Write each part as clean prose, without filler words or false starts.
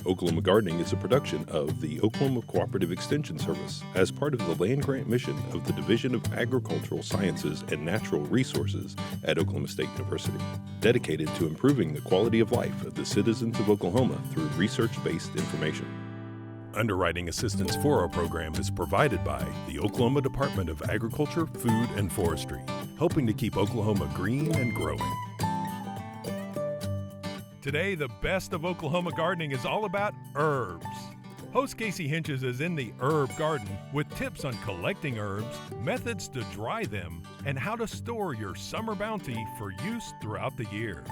Oklahoma Gardening is a production of the Oklahoma Cooperative Extension Service as part of the land grant mission of the Division of Agricultural Sciences and Natural Resources at Oklahoma State University, dedicated to improving the quality of life of the citizens of Oklahoma through research-based information. Underwriting assistance for our program is provided by the Oklahoma Department of Agriculture, Food, and Forestry, helping to keep Oklahoma green and growing. Today, the best of Oklahoma gardening is all about herbs. Host Casey Hentges is in the herb garden with tips on collecting herbs, methods to dry them, and how to store your summer bounty for use throughout the year.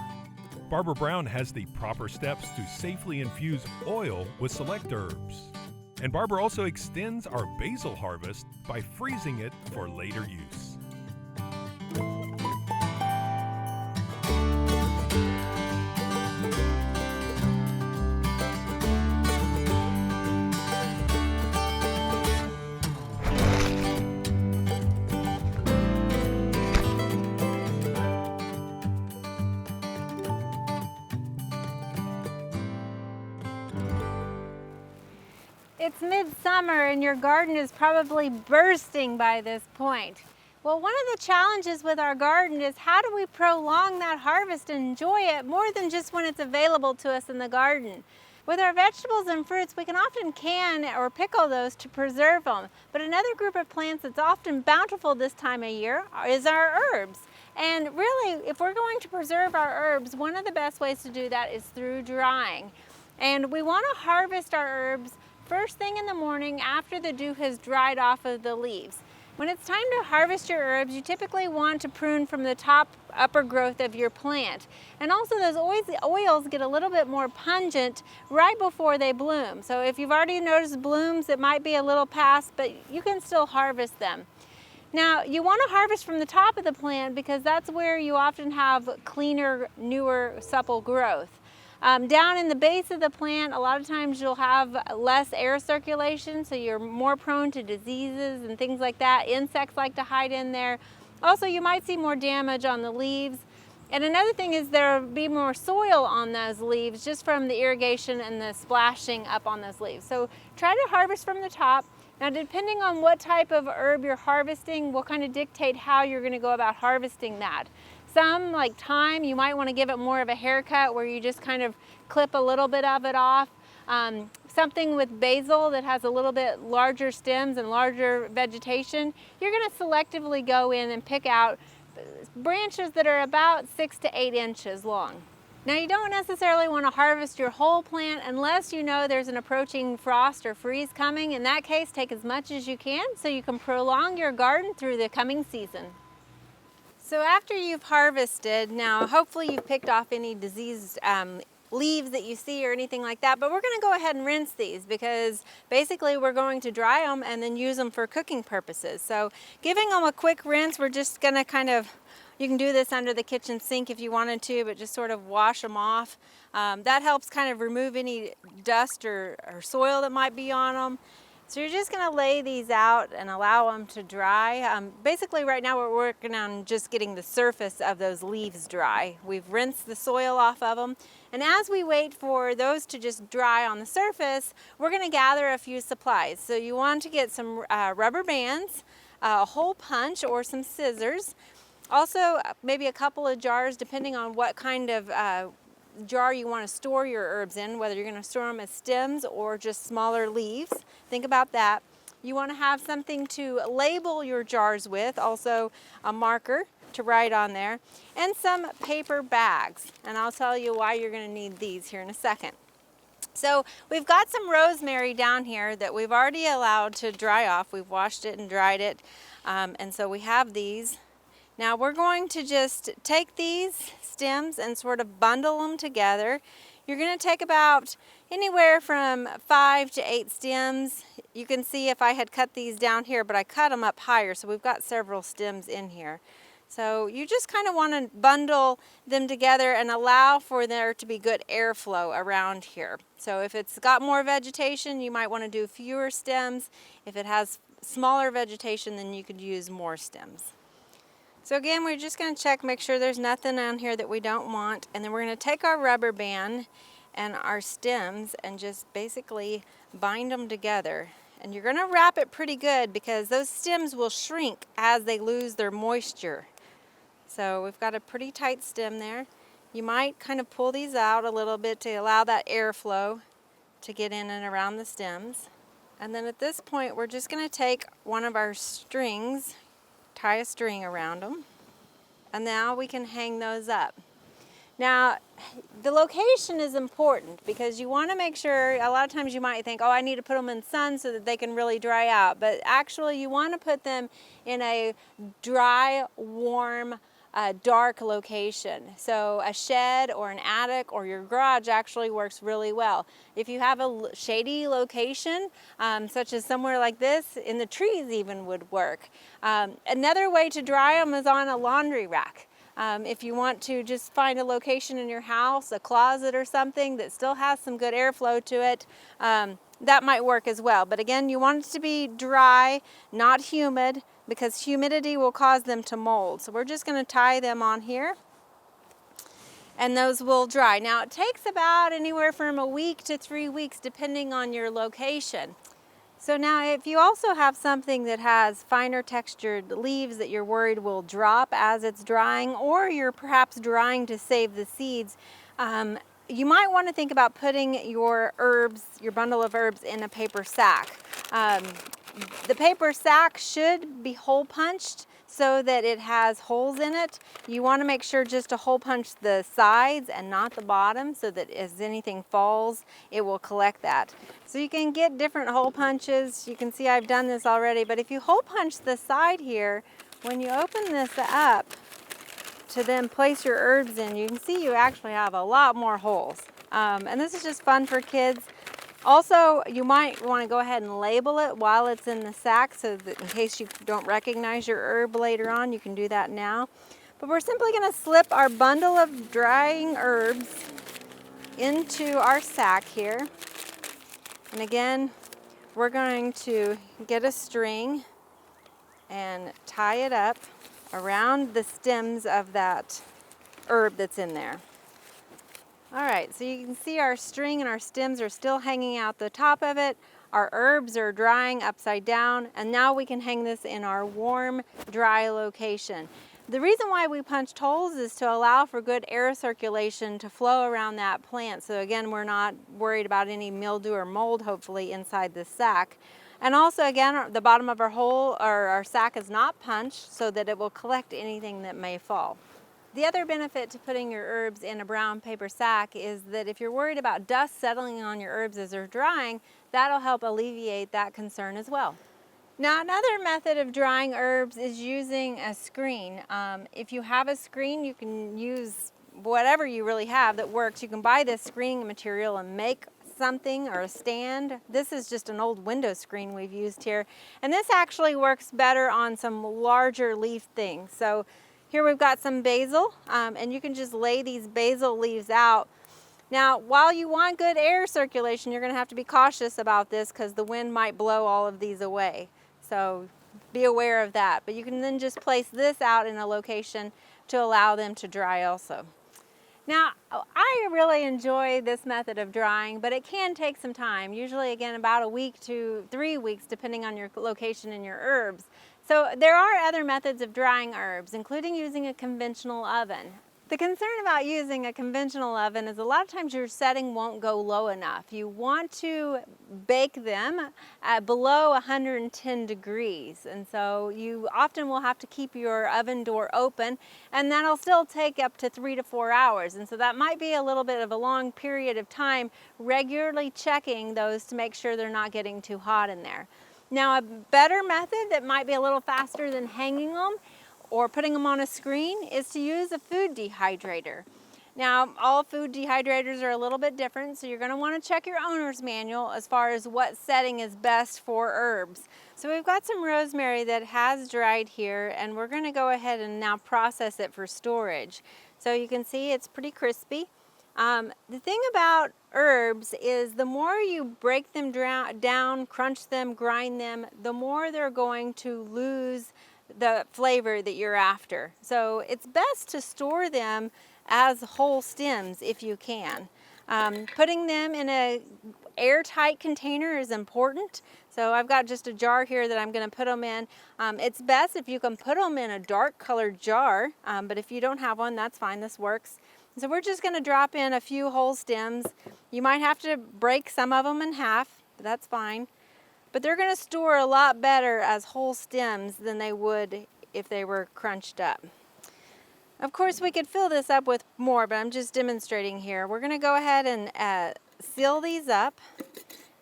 Barbara Brown has the proper steps to safely infuse oil with select herbs. And Barbara also extends our basil harvest by freezing it for later use. It's midsummer and your garden is probably bursting by this point. Well, one of the challenges with our garden is how do we prolong that harvest and enjoy it more than just when it's available to us in the garden. With our vegetables and fruits, we can often can or pickle those to preserve them. But another group of plants that's often bountiful this time of year is our herbs. And really, if we're going to preserve our herbs, one of the best ways to do that is through drying. And we want to harvest our herbs first thing in the morning after the dew has dried off of the leaves. When it's time to harvest your herbs, you typically want to prune from the top upper growth of your plant. And also those oils get a little bit more pungent right before they bloom. So if you've already noticed blooms, it might be a little past, but you can still harvest them. Now, you want to harvest from the top of the plant because that's where you often have cleaner, newer, supple growth. Down in the base of the plant, a lot of times you'll have less air circulation, so you're more prone to diseases and things like that. Insects like to hide in there. Also, you might see more damage on the leaves. And another thing is there'll be more soil on those leaves just from the irrigation and the splashing up on those leaves. So try to harvest from the top. Now, depending on what type of herb you're harvesting will kind of dictate how you're going to go about harvesting that. Some, like thyme, you might want to give it more of a haircut where you just kind of clip a little bit of it off. Something with basil that has a little bit larger stems and larger vegetation, you're going to selectively go in and pick out branches that are about 6 to 8 inches long. Now, you don't necessarily want to harvest your whole plant unless you know there's an approaching frost or freeze coming. In that case, take as much as you can so you can prolong your garden through the coming season. So after you've harvested, now hopefully you've picked off any diseased leaves that you see or anything like that, but we're going to go ahead and rinse these because basically we're going to dry them and then use them for cooking purposes. So giving them a quick rinse, we're just going to kind of, you can do this under the kitchen sink if you wanted to, but just sort of wash them off. That helps kind of remove any dust or soil that might be on them. So you're just going to lay these out and allow them to dry. Basically right now we're working on just getting the surface of those leaves dry. We've rinsed the soil off of them. And as we wait for those to just dry on the surface, we're going to gather a few supplies. So you want to get some rubber bands, a hole punch or some scissors. Also maybe a couple of jars depending on what kind of jar you want to store your herbs in, whether you're going to store them as stems or just smaller leaves. Think about that. You want to have something to label your jars with, also a marker to write on there, and some paper bags. And I'll tell you why you're going to need these here in a second. So we've got some rosemary down here that we've already allowed to dry off. We've washed it and dried it, and so we have these. Now we're going to just take these stems and sort of bundle them together. You're going to take about anywhere from 5 to 8 stems. You can see if I had cut these down here, but I cut them up higher, so we've got several stems in here. So you just kind of want to bundle them together and allow for there to be good airflow around here. So if it's got more vegetation, you might want to do fewer stems. If it has smaller vegetation, then you could use more stems. So again, we're just going to check, make sure there's nothing on here that we don't want, and then we're going to take our rubber band and our stems and just basically bind them together. And you're going to wrap it pretty good because those stems will shrink as they lose their moisture. So we've got a pretty tight stem there. You might kind of pull these out a little bit to allow that airflow to get in and around the stems. And then at this point, we're just going to take one of our strings, tie a string around them, and now we can hang those up. Now, the location is important because you want to make sure, a lot of times you might think, oh, I need to put them in sun so that they can really dry out. But actually, you want to put them in a dry, warm, dark location. So a shed or an attic or your garage actually works really well. If you have a shady location, such as somewhere like this, in the trees even would work. Another way to dry them is on a laundry rack. If you want to just find a location in your house, a closet or something that still has some good airflow to it, that might work as well. But again, you want it to be dry, not humid, because humidity will cause them to mold. So we're just going to tie them on here, and those will dry. Now, it takes about anywhere from a week to 3 weeks, depending on your location. So now if you also have something that has finer textured leaves that you're worried will drop as it's drying, or you're perhaps drying to save the seeds, you might want to think about putting your herbs, your bundle of herbs, in a paper sack. The paper sack should be hole punched so that it has holes in it. You want to make sure just to hole punch the sides and not the bottom so that as anything falls, it will collect that. So you can get different hole punches. You can see I've done this already, but if you hole punch the side here, when you open this up to then place your herbs in, you can see you actually have a lot more holes. And this is just fun for kids. Also, you might want to go ahead and label it while it's in the sack so that in case you don't recognize your herb later on, you can do that now. But we're simply going to slip our bundle of drying herbs into our sack here. And again, we're going to get a string and tie it up around the stems of that herb that's in there. All right, so you can see our string and our stems are still hanging out the top of it. Our herbs are drying upside down, and now we can hang this in our warm, dry location. The reason why we punched holes is to allow for good air circulation to flow around that plant. So again, we're not worried about any mildew or mold, hopefully, inside this sack. And also, again, the bottom of our hole or our sack is not punched so that it will collect anything that may fall. The other benefit to putting your herbs in a brown paper sack is that if you're worried about dust settling on your herbs as they're drying, that'll help alleviate that concern as well. Now, another method of drying herbs is using a screen. If you have a screen, you can use whatever you really have that works. You can buy this screening material and make something or a stand. This is just an old window screen we've used here. And this actually works better on some larger leaf things. So here we've got some basil, and you can just lay these basil leaves out. Now, while you want good air circulation, you're going to have to be cautious about this because the wind might blow all of these away. So be aware of that. But you can then just place this out in a location to allow them to dry also. Now, I really enjoy this method of drying, but it can take some time, usually again about a week to 3 weeks depending on your location and your herbs. So there are other methods of drying herbs, including using a conventional oven. The concern about using a conventional oven is a lot of times your setting won't go low enough. You want to bake them at below 110 degrees, and so you often will have to keep your oven door open, and that'll still take up to 3 to 4 hours, and so that might be a little bit of a long period of time regularly checking those to make sure they're not getting too hot in there. Now, a better method that might be a little faster than hanging them or putting them on a screen is to use a food dehydrator. Now, all food dehydrators are a little bit different, so you're going to want to check your owner's manual as far as what setting is best for herbs. So we've got some rosemary that has dried here, and we're going to go ahead and now process it for storage. So you can see it's pretty crispy. The thing about herbs is the more you break them down, crunch them, grind them, the more they're going to lose the flavor that you're after. So it's best to store them as whole stems if you can. Putting them in a airtight container is important. So I've got just a jar here that I'm going to put them in. It's best if you can put them in a dark colored jar, but if you don't have one, that's fine, this works. So we're just going to drop in a few whole stems. You might have to break some of them in half, but that's fine. But they're going to store a lot better as whole stems than they would if they were crunched up. Of course, we could fill this up with more, but I'm just demonstrating here. We're going to go ahead and seal these up.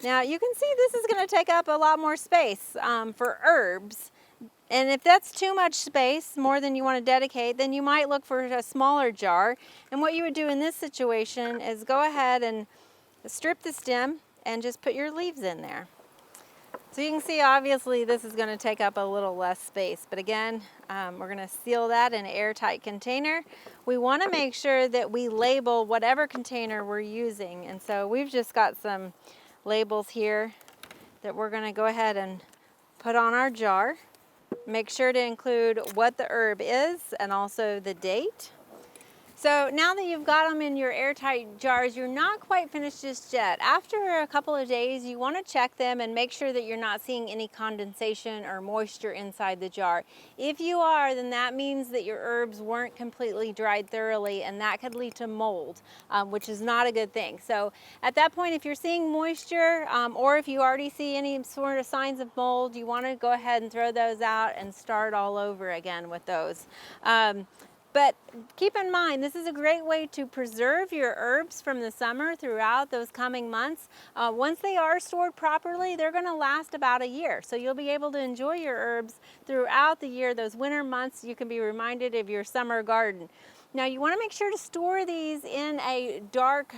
Now you can see this is going to take up a lot more space for herbs. And if that's too much space, more than you want to dedicate, then you might look for a smaller jar. And what you would do in this situation is go ahead and strip the stem and just put your leaves in there. So you can see obviously this is going to take up a little less space, but again, we're going to seal that in an airtight container. We want to make sure that we label whatever container we're using, and so we've just got some labels here that we're going to go ahead and put on our jar. Make sure to include what the herb is and also the date. So now that you've got them in your airtight jars, you're not quite finished just yet. After a couple of days, you want to check them and make sure that you're not seeing any condensation or moisture inside the jar. If you are, then that means that your herbs weren't completely dried thoroughly, and that could lead to mold, which is not a good thing. So at that point, if you're seeing moisture or if you already see any sort of signs of mold, you want to go ahead and throw those out and start all over again with those. But keep in mind, this is a great way to preserve your herbs from the summer throughout those coming months. Once they are stored properly, they're going to last about a year. So you'll be able to enjoy your herbs throughout the year. Those winter months, you can be reminded of your summer garden. Now you want to make sure to store these in a dark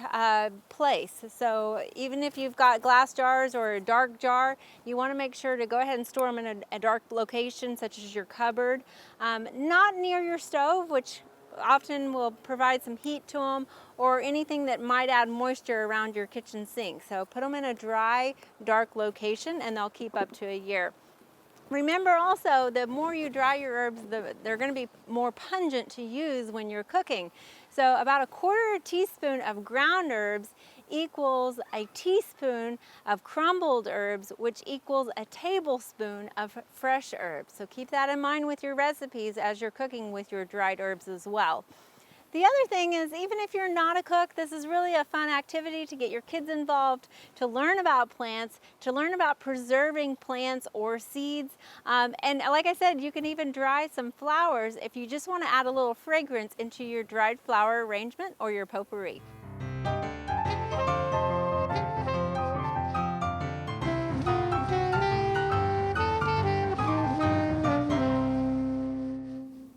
place. So even if you've got glass jars or a dark jar, you want to make sure to go ahead and store them in a dark location, such as your cupboard. Not near your stove, which often will provide some heat to them, or anything that might add moisture around your kitchen sink. So put them in a dry, dark location and they'll keep up to a year. Remember also, the more you dry your herbs, they're going to be more pungent to use when you're cooking. So about 1/4 teaspoon of ground herbs equals a teaspoon of crumbled herbs, which equals a tablespoon of fresh herbs. So keep that in mind with your recipes as you're cooking with your dried herbs as well. The other thing is, even if you're not a cook, this is really a fun activity to get your kids involved, to learn about plants, to learn about preserving plants or seeds. And like I said, you can even dry some flowers if you just want to add a little fragrance into your dried flower arrangement or your potpourri.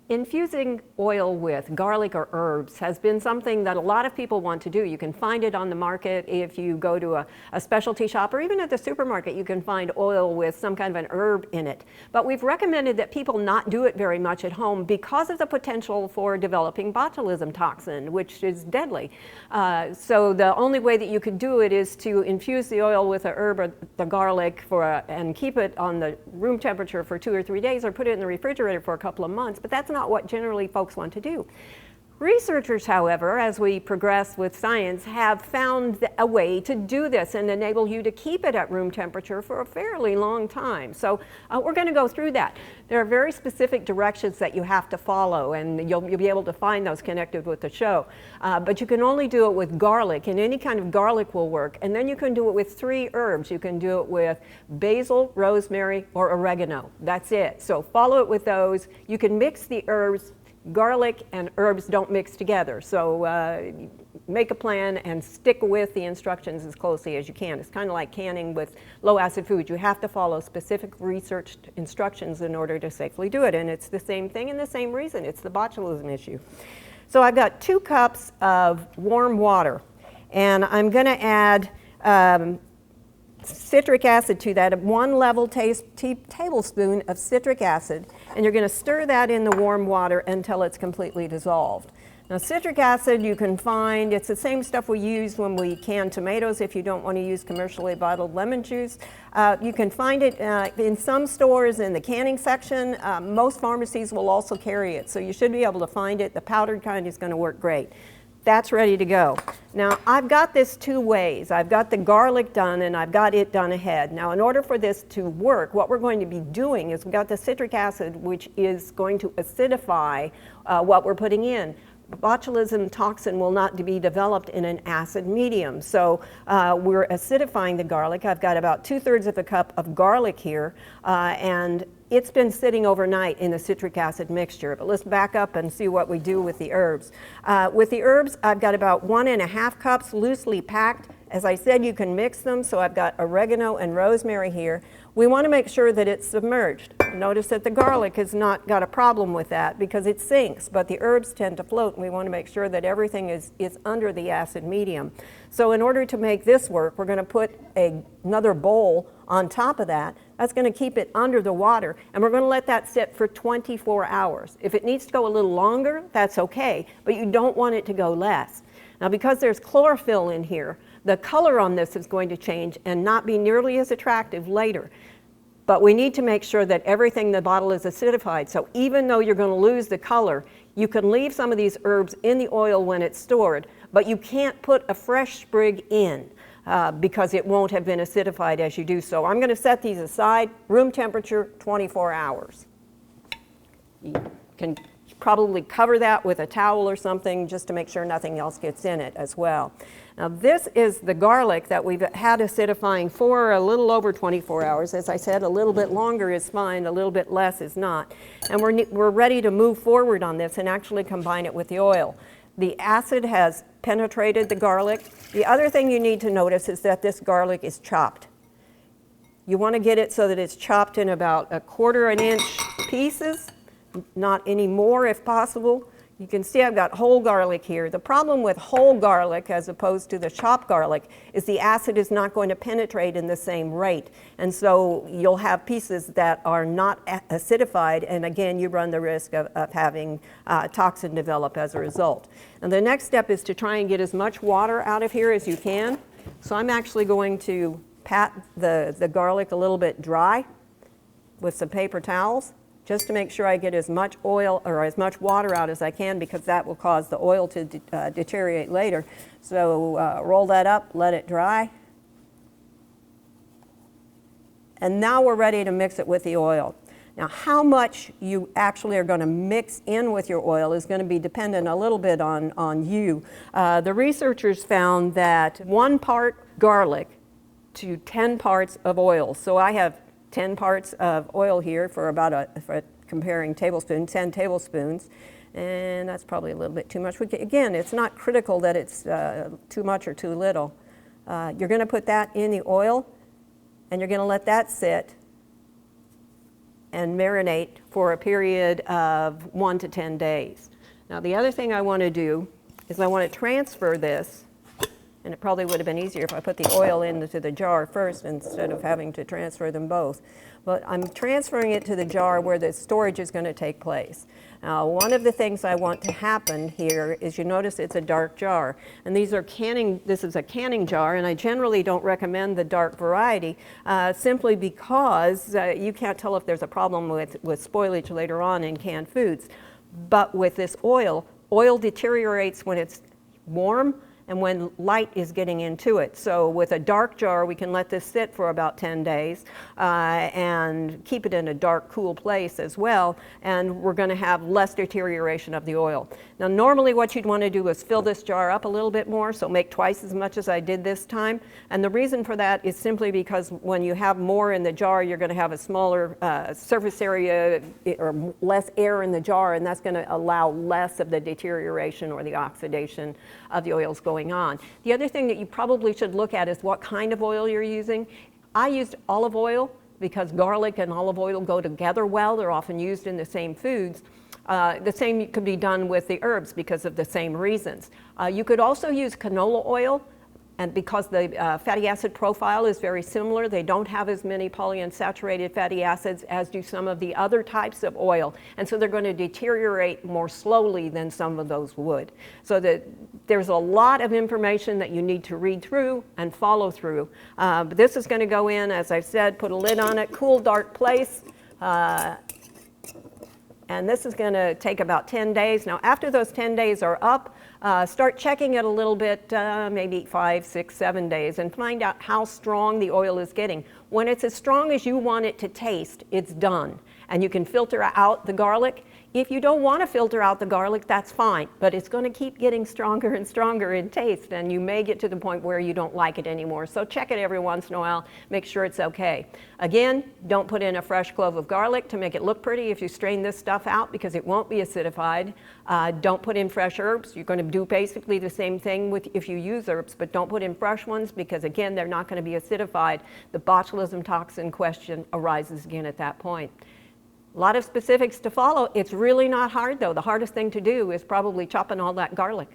Infusing oil with garlic or herbs has been something that a lot of people want to do. You can find it on the market. If you go to a specialty shop or even at the supermarket, you can find oil with some kind of an herb in it. But we've recommended that people not do it very much at home because of the potential for developing botulism toxin, which is deadly. So the only way that you could do it is to infuse the oil with the herb or the garlic and keep it on the room temperature for 2 or 3 days, or put it in the refrigerator for a couple of months. But that's not what generally folks want to do. Researchers, however, as we progress with science, have found a way to do this and enable you to keep it at room temperature for a fairly long time. So we're going to go through that. There are very specific directions that you have to follow, and you'll be able to find those connected with the show. But you can only do it with garlic, and any kind of garlic will work. And then you can do it with 3 herbs. You can do it with basil, rosemary, or oregano. That's it. So follow it with those. You can mix the herbs. Garlic and herbs don't mix together, so make a plan and stick with the instructions as closely as you can. It's kind of like canning with low-acid food. You have to follow specific researched instructions in order to safely do it, and it's the same thing and the same reason. It's the botulism issue. So I've got 2 cups of warm water, and I'm going to add citric acid to that, 1 level tablespoon of citric acid, and you're going to stir that in the warm water until it's completely dissolved. Now citric acid you can find, it's the same stuff we use when we can tomatoes if you don't want to use commercially bottled lemon juice. You can find it in some stores in the canning section. Most pharmacies will also carry it, so you should be able to find it. The powdered kind is going to work great. that's ready to go. Now, I've got this two ways. I've got the garlic done and I've got it done ahead. Now, in order for this to work, what we're going to be doing is we've got the citric acid, which is going to acidify what we're putting in. Botulism toxin will not be developed in an acid medium. So we're acidifying the garlic. I've got about 2/3 of a cup of garlic here, and it's been sitting overnight in a citric acid mixture. But let's back up and see what we do with the herbs. With the herbs, I've got about 1.5 cups loosely packed. As I said, you can mix them, so I've got oregano and rosemary here. We want to make sure that it's submerged. Notice that the garlic has not got a problem with that because it sinks, but the herbs tend to float, and we want to make sure that everything is under the acid medium. So in order to make this work, we're going to put another bowl on top of that. That's going to keep it under the water, and we're going to let that sit for 24 hours. If it needs to go a little longer, that's okay, but you don't want it to go less. Now, because there's chlorophyll in here, the color on this is going to change and not be nearly as attractive later. But we need to make sure that everything in the bottle is acidified. So even though you're going to lose the color, you can leave some of these herbs in the oil when it's stored, but you can't put a fresh sprig in because it won't have been acidified as you do so. I'm going to set these aside, room temperature, 24 hours. You can probably cover that with a towel or something just to make sure nothing else gets in it as well. Now, this is the garlic that we've had acidifying for a little over 24 hours. As I said, a little bit longer is fine, a little bit less is not. And we're ready to move forward on this and actually combine it with the oil. The acid has penetrated the garlic. The other thing you need to notice is that this garlic is chopped. You want to get it so that it's chopped in about 1/4 inch pieces, not any more if possible. You can see I've got whole garlic here. The problem with whole garlic as opposed to the chopped garlic is the acid is not going to penetrate in the same rate. And so you'll have pieces that are not acidified, and again, you run the risk of having toxin develop as a result. And the next step is to try and get as much water out of here as you can. So I'm actually going to pat the garlic a little bit dry with some paper towels, just to make sure I get as much oil or as much water out as I can, because that will cause the oil to deteriorate later. So roll that up, let it dry. And now we're ready to mix it with the oil. Now, how much you actually are going to mix in with your oil is going to be dependent a little bit on you. The researchers found that 1 part garlic to 10 parts of oil. So I have 10 parts of oil here for about for comparing tablespoons, 10 tablespoons, and that's probably a little bit too much. Again, it's not critical that it's too much or too little. You're going to put that in the oil, and you're going to let that sit and marinate for a period of 1 to 10 days. Now, the other thing I want to do is I want to transfer this. And it probably would have been easier if I put the oil into the jar first instead of having to transfer them both. But I'm transferring it to the jar where the storage is going to take place. Now, one of the things I want to happen here is you notice it's a dark jar. And these are this is a canning jar, and I generally don't recommend the dark variety simply because you can't tell if there's a problem with spoilage later on in canned foods. But with this oil deteriorates when it's warm and when light is getting into it. So with a dark jar, we can let this sit for about 10 days and keep it in a dark, cool place as well, and we're going to have less deterioration of the oil. Now, normally what you'd want to do is fill this jar up a little bit more, so make twice as much as I did this time. And the reason for that is simply because when you have more in the jar, you're going to have a smaller surface area or less air in the jar, and that's going to allow less of the deterioration or the oxidation of the oils going on. The other thing that you probably should look at is what kind of oil you're using. I used olive oil because garlic and olive oil go together well. They're often used in the same foods. The same could be done with the herbs because of the same reasons. You could also use canola oil, and because the fatty acid profile is very similar, they don't have as many polyunsaturated fatty acids as do some of the other types of oil, and so they're going to deteriorate more slowly than some of those would. So there's a lot of information that you need to read through and follow through. But this is going to go in, as I've said, put a lid on it, cool, dark place. And this is going to take about 10 days. Now, after those 10 days are up, Start checking it a little bit, maybe 5, 6, 7 days, and find out how strong the oil is getting. When it's as strong as you want it to taste, it's done. And you can filter out the garlic. If you don't want to filter out the garlic, that's fine, but it's going to keep getting stronger and stronger in taste, and you may get to the point where you don't like it anymore. So check it every once in a while, make sure it's okay. Again, don't put in a fresh clove of garlic to make it look pretty if you strain this stuff out, because it won't be acidified. Don't put in fresh herbs. You're going to do basically the same thing with if you use herbs, but don't put in fresh ones, because again, they're not going to be acidified. The botulism toxin question arises again at that point. A lot of specifics to follow. It's really not hard though. The hardest thing to do is probably chopping all that garlic.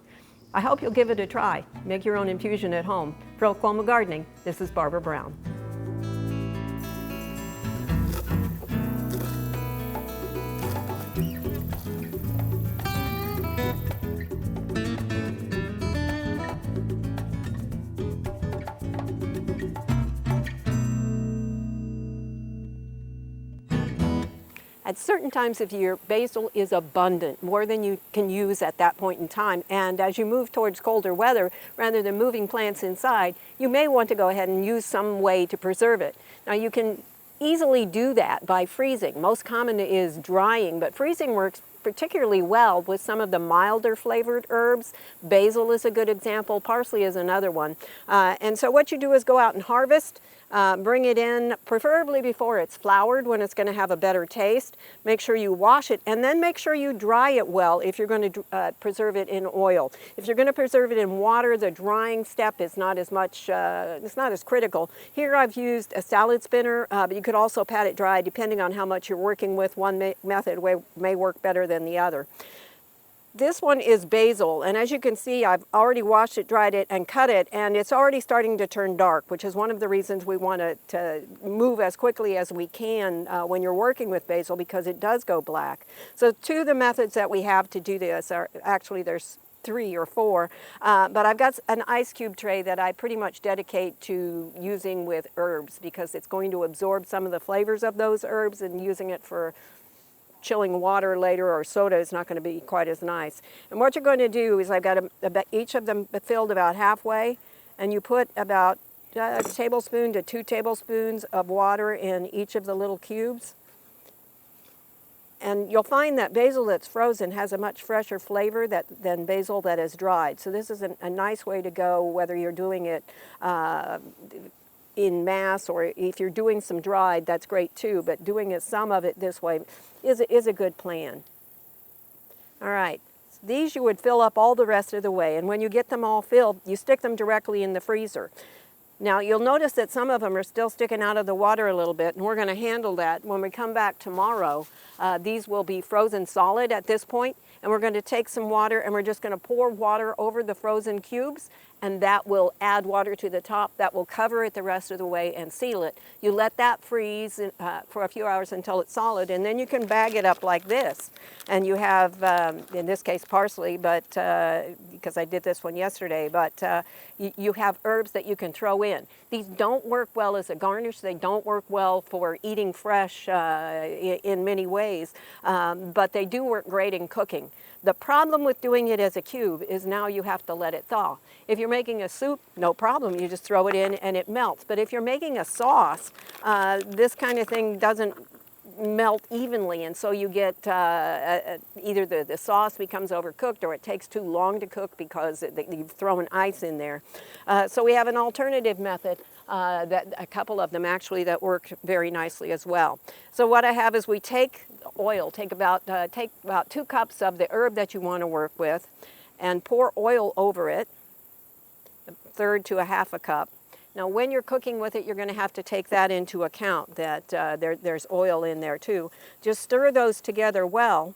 I hope you'll give it a try. Make your own infusion at home. For Oklahoma Gardening, this is Barbara Brown. At certain times of year, basil is abundant, more than you can use at that point in time. And as you move towards colder weather, rather than moving plants inside, you may want to go ahead and use some way to preserve it. Now you can easily do that by freezing. Most common is drying, but freezing works particularly well with some of the milder flavored herbs. Basil is a good example, parsley is another one. And so what you do is go out and harvest. Bring it in, preferably before it's floured, when it's going to have a better taste. Make sure you wash it, and then make sure you dry it well if you're going to preserve it in oil. If you're going to preserve it in water, the drying step is not as much, it's not as critical. Here I've used a salad spinner, but you could also pat it dry depending on how much you're working with. One method may work better than the other. This one is basil, and as you can see, I've already washed it, dried it, and cut it, and it's already starting to turn dark, which is one of the reasons we want to move as quickly as we can when you're working with basil, because it does go black. So two of the methods that we have to do this are, actually there's 3 or 4, but I've got an ice cube tray that I pretty much dedicate to using with herbs, because it's going to absorb some of the flavors of those herbs, and using it for chilling water later or soda is not going to be quite as nice. And what you're going to do is, I've got each of them filled about halfway, and you put about a tablespoon to 2 tablespoons of water in each of the little cubes. And you'll find that basil that's frozen has a much fresher flavor than basil that is dried. So this is a nice way to go, whether you're doing it in mass, or if you're doing some dried, that's great too, but doing some of it this way is a good plan. All right, these you would fill up all the rest of the way, and when you get them all filled, you stick them directly in the freezer. Now you'll notice that some of them are still sticking out of the water a little bit, and we're going to handle that when we come back tomorrow. These will be frozen solid at this point, and we're going to take some water and we're just going to pour water over the frozen cubes, and that will add water to the top. That will cover it the rest of the way and seal it. You let that freeze for a few hours until it's solid, and then you can bag it up like this. And you have, in this case, parsley, but because I did this one yesterday, but you have herbs that you can throw in. These don't work well as a garnish. They don't work well for eating fresh in many ways, but they do work great in cooking. The problem with doing it as a cube is now you have to let it thaw. If you're making a soup, no problem, you just throw it in and it melts. But if you're making a sauce, this kind of thing doesn't melt evenly, and so you get either the sauce becomes overcooked, or it takes too long to cook because you've thrown ice in there. So we have an alternative method, that a couple of them actually that work very nicely as well. So what I have is, we take oil, take about 2 cups of the herb that you want to work with, and pour oil over it, 1/3 to 1/2 cup. Now when you're cooking with it, you're going to have to take that into account, that there's oil in there too. Just stir those together well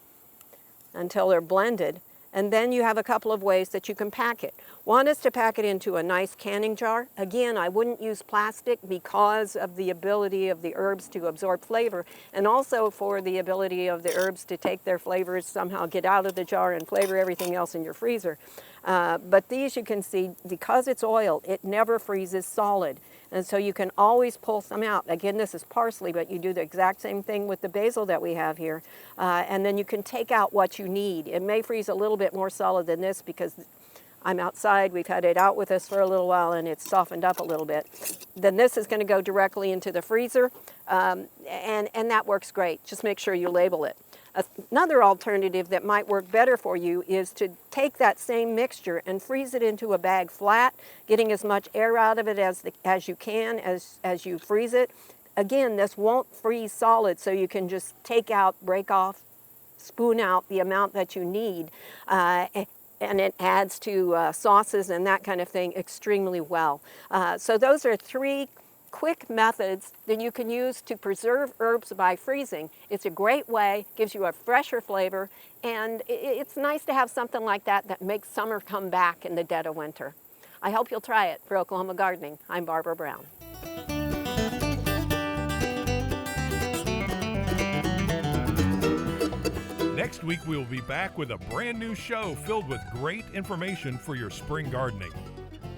until they're blended, and then you have a couple of ways that you can pack it. One is to pack it into a nice canning jar. Again, I wouldn't use plastic because of the ability of the herbs to absorb flavor, and also for the ability of the herbs to take their flavors, somehow get out of the jar and flavor everything else in your freezer. But these, you can see, because it's oil, it never freezes solid. And so you can always pull some out. Again, this is parsley, but you do the exact same thing with the basil that we have here. And then you can take out what you need. It may freeze a little bit more solid than this because I'm outside, we've had it out with us for a little while and it's softened up a little bit. Then this is going to go directly into the freezer, and that works great. Just make sure you label it. Another alternative that might work better for you is to take that same mixture and freeze it into a bag flat, getting as much air out of it as you can as you freeze it. Again, this won't freeze solid, so you can just take out, break off, spoon out the amount that you need, and it adds to sauces and that kind of thing extremely well. So those are 3 quick methods that you can use to preserve herbs by freezing. It's a great way, gives you a fresher flavor, and it's nice to have something like that that makes summer come back in the dead of winter. I hope you'll try it. For Oklahoma Gardening, I'm Barbara Brown. Next week, we will be back with a brand new show filled with great information for your spring gardening.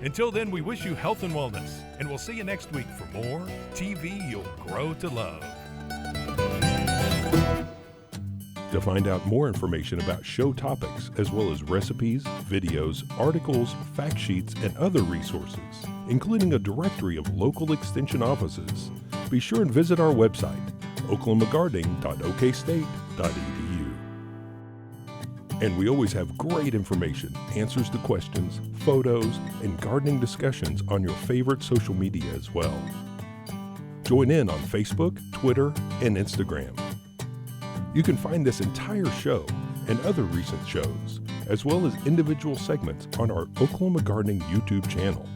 Until then, we wish you health and wellness, and we'll see you next week for more TV you'll grow to love. To find out more information about show topics, as well as recipes, videos, articles, fact sheets, and other resources, including a directory of local extension offices, be sure and visit our website, oklahomagardening.okstate.edu. And we always have great information, answers to questions, photos, and gardening discussions on your favorite social media as well. Join in on Facebook, Twitter, and Instagram. You can find this entire show and other recent shows, as well as individual segments on our Oklahoma Gardening YouTube channel.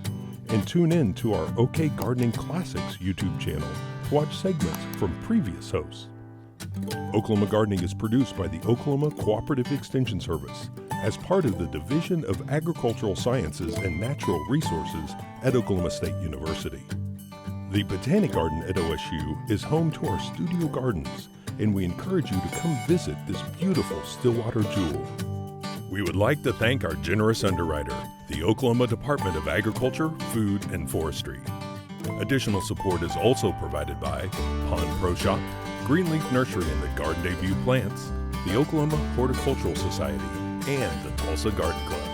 And tune in to our OK Gardening Classics YouTube channel to watch segments from previous hosts. Oklahoma Gardening is produced by the Oklahoma Cooperative Extension Service as part of the Division of Agricultural Sciences and Natural Resources at Oklahoma State University. The Botanic Garden at OSU is home to our studio gardens, and we encourage you to come visit this beautiful Stillwater jewel. We would like to thank our generous underwriter, the Oklahoma Department of Agriculture, Food, and Forestry. Additional support is also provided by Pond Pro Shop, Greenleaf Nursery and the Garden Debut Plants, the Oklahoma Horticultural Society, and the Tulsa Garden Club.